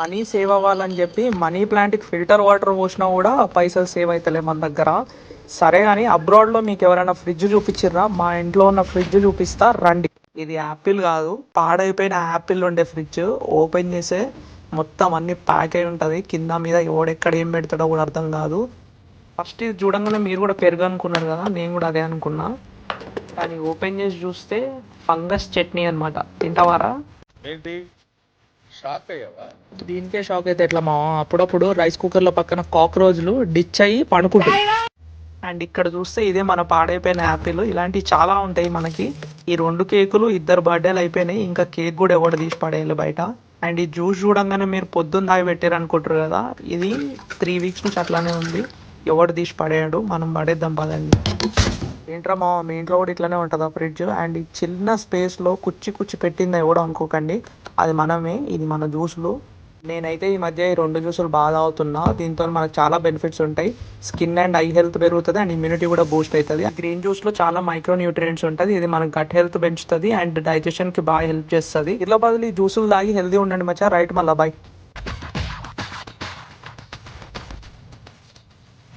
Money save అవ్వాలని చెప్పి money ప్లాంట్కి ఫిల్టర్ వాటర్ పోసినా కూడా పైసలు సేవ్ అవుతలే మన దగ్గర. సరే కానీ అబ్రాడ్లో మీకు ఎవరైనా ఫ్రిడ్జ్ చూపించిర్రా? మా ఇంట్లో ఉన్న ఫ్రిడ్జ్ చూపిస్తా రండి. ఇది యాపిల్ కాదు, పాడైపోయిన యాపిల్ ఉండే ఫ్రిడ్జ్. ఓపెన్ చేసే మొత్తం అన్ని ప్యాక్ అయి ఉంటుంది, కింద మీద ఎవడెక్కడ ఏం పెడతాడో కూడా అర్థం కాదు. ఫస్ట్ ఇది చూడంగానే మీరు కూడా పెరుగు అనుకున్నారు కదా, నేను కూడా అదే అనుకున్నా. కానీ ఓపెన్ చేసి చూస్తే ఫంగస్ చట్నీ అనమాట. తింటావారా? ఏంటి షాక్ అయ్యావా? దీనికే షాక్ అయితే ఎట్లా మావా? అప్పుడప్పుడు రైస్ కుక్కర్లో పక్కన కాక్రోచ్లు డిచ్ అయ్యి పడుకుంటాయి. అండ్ ఇక్కడ చూస్తే ఇదే మన పాడైపోయిన యాపిల్. ఇలాంటివి చాలా ఉంటాయి మనకి. ఈ 2 కేకులు 2 బర్త్డేలు అయిపోయినాయి, ఇంకా కేక్ కూడా ఎవడు తీసి పడేయాలి బయట. అండ్ ఈ జ్యూస్ చూడంగానే మీరు పొద్దున్న దాగి పెట్టారు అనుకుంటారు కదా, ఇది 3 వీక్స్ నుంచి అట్లానే ఉంది. ఎవడు తీసి పడేయడు, మనం పడేద్దాం పదండి. ఏంట్రా మా మీ ఇంట్లో కూడా ఇట్లానే ఉంటుందా ఫ్రిడ్జ్? అండ్ ఈ చిన్న స్పేస్లో కుచ్చి కుచ్చి పెట్టింది ఎవడో అనుకోకండి, అది మనమే. ఇది మన జ్యూసులు. నేనైతే ఈ మధ్య ఈ 2 జ్యూసులు బాగా తాగుతున్నా. దీంతో మనకు చాలా బెనిఫిట్స్ ఉంటాయి. స్కిన్ అండ్ ఐ హెల్త్ పెరుగుతుంది అండ్ ఇమ్యూనిటీ కూడా బూస్ట్ అవుతుంది. గ్రీన్ జ్యూస్లో చాలా మైక్రో న్యూట్రియంట్స్ ఉంటుంది. ఇది మన గట్ హెల్త్ పెంచుతుంది అండ్ డైజెషన్కి బాగా హెల్ప్ చేస్తుంది. ఇట్లా బదులు ఈ జ్యూసులు తాగి హెల్తీ ఉండండి మచ్చా. రైట్, మళ్ళీ బాయ్.